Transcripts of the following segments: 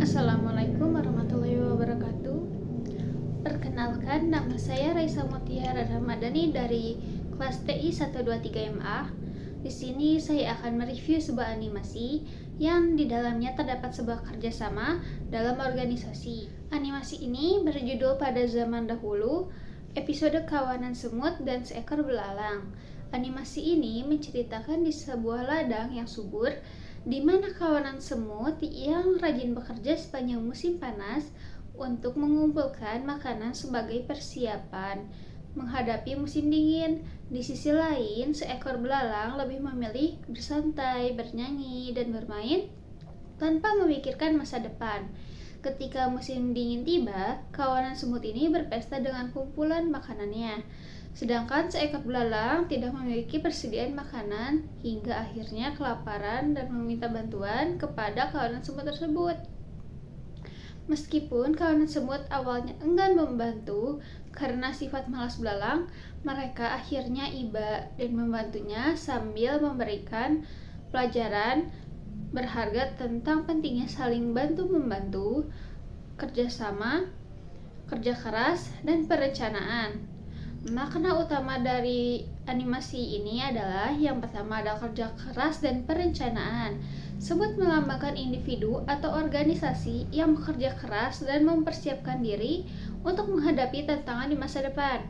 Assalamualaikum warahmatullahi wabarakatuh. Perkenalkan, nama saya Raisa Mutiara Ramadhani dari kelas TI 123MA. Di sini saya akan mereview sebuah animasi yang di dalamnya terdapat sebuah kerjasama dalam organisasi. Animasi ini berjudul Pada Zaman Dahulu, episode Kawanan Semut dan Seekor Belalang. Animasi ini menceritakan di sebuah ladang yang subur, di mana kawanan semut yang rajin bekerja sepanjang musim panas untuk mengumpulkan makanan sebagai persiapan menghadapi musim dingin. Di sisi lain, seekor belalang lebih memilih bersantai, bernyanyi, dan bermain tanpa memikirkan masa depan. Ketika musim dingin tiba, kawanan semut ini berpesta dengan kumpulan makanannya. Sedangkan seekor belalang tidak memiliki persediaan makanan hingga akhirnya kelaparan dan meminta bantuan kepada kawanan semut tersebut. Meskipun kawanan semut awalnya enggan membantu karena sifat malas belalang, mereka akhirnya iba dan membantunya sambil memberikan pelajaran berharga tentang pentingnya saling bantu-membantu, kerjasama, kerja keras, dan perencanaan. Makna utama dari animasi ini adalah yang pertama adalah kerja keras dan perencanaan. Semut melambangkan individu atau organisasi yang bekerja keras dan mempersiapkan diri untuk menghadapi tantangan di masa depan.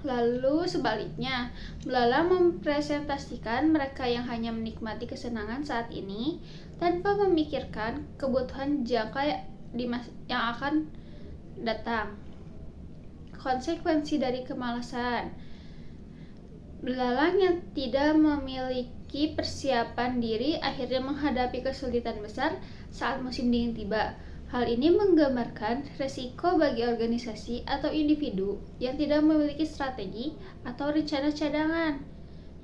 Lalu sebaliknya, belalang mempresentasikan mereka yang hanya menikmati kesenangan saat ini tanpa memikirkan kebutuhan jangka yang akan datang. Konsekuensi dari kemalasan. Belalang yang tidak memiliki persiapan diri akhirnya menghadapi kesulitan besar saat musim dingin tiba. Hal ini menggambarkan resiko bagi organisasi atau individu yang tidak memiliki strategi atau rencana cadangan.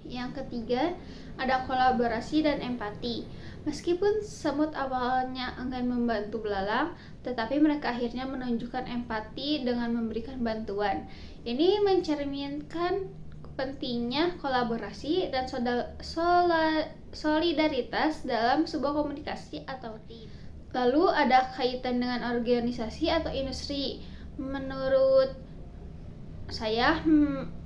Yang ketiga, ada kolaborasi dan empati. Meskipun semut awalnya enggan membantu belalang, tetapi mereka akhirnya menunjukkan empati dengan memberikan bantuan. Ini mencerminkan pentingnya kolaborasi dan solidaritas dalam sebuah komunikasi atau tim. Lalu ada kaitan dengan organisasi atau industri. Menurut saya,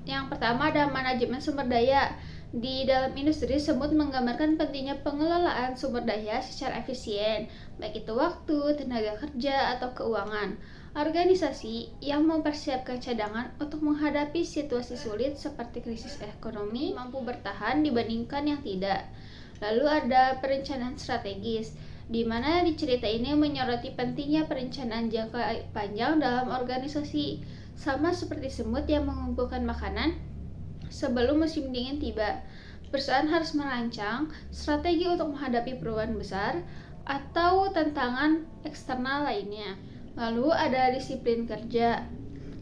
yang pertama ada manajemen sumber daya. Di dalam industri, semut menggambarkan pentingnya pengelolaan sumber daya secara efisien, baik itu waktu, tenaga kerja, atau keuangan. Organisasi yang mempersiapkan cadangan untuk menghadapi situasi sulit seperti krisis ekonomi mampu bertahan dibandingkan yang tidak. Lalu ada perencanaan strategis, di mana di cerita ini menyoroti pentingnya perencanaan jangka panjang dalam organisasi, sama seperti semut yang mengumpulkan makanan sebelum musim dingin tiba. Perusahaan harus merancang strategi untuk menghadapi perubahan besar atau tantangan eksternal lainnya. Lalu ada disiplin kerja.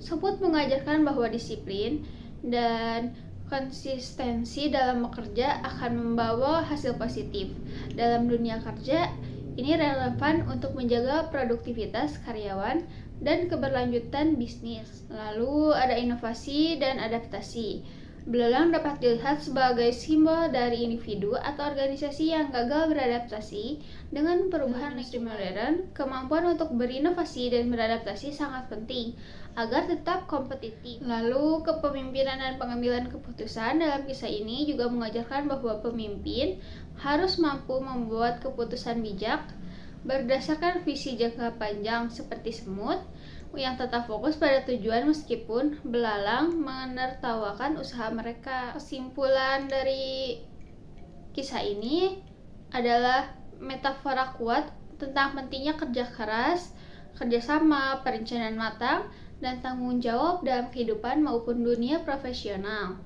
Semut mengajarkan bahwa disiplin dan konsistensi dalam bekerja akan membawa hasil positif. Dalam dunia kerja, ini relevan untuk menjaga produktivitas karyawan dan keberlanjutan bisnis. Lalu ada inovasi dan adaptasi. Belalang dapat dilihat sebagai simbol dari individu atau organisasi yang gagal beradaptasi dengan perubahan industri modern. Kemampuan untuk berinovasi dan beradaptasi sangat penting agar tetap kompetitif. Lalu kepemimpinan dan pengambilan keputusan dalam kisah ini juga mengajarkan bahwa pemimpin harus mampu membuat keputusan bijak berdasarkan visi jangka panjang seperti semut yang tetap fokus pada tujuan meskipun belalang menertawakan usaha mereka. Kesimpulan dari kisah ini adalah metafora kuat tentang pentingnya kerja keras, kerjasama, perencanaan matang, dan tanggung jawab dalam kehidupan maupun dunia profesional.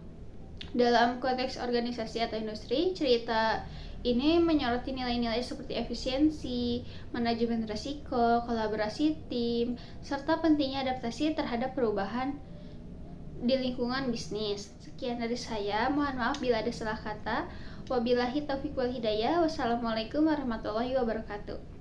Dalam konteks organisasi atau industri, cerita ini menyoroti nilai-nilai seperti efisiensi, manajemen risiko, kolaborasi tim, serta pentingnya adaptasi terhadap perubahan di lingkungan bisnis. Sekian dari saya, mohon maaf bila ada salah kata. Wabillahi taufiq wal hidayah. Wassalamualaikum warahmatullahi wabarakatuh.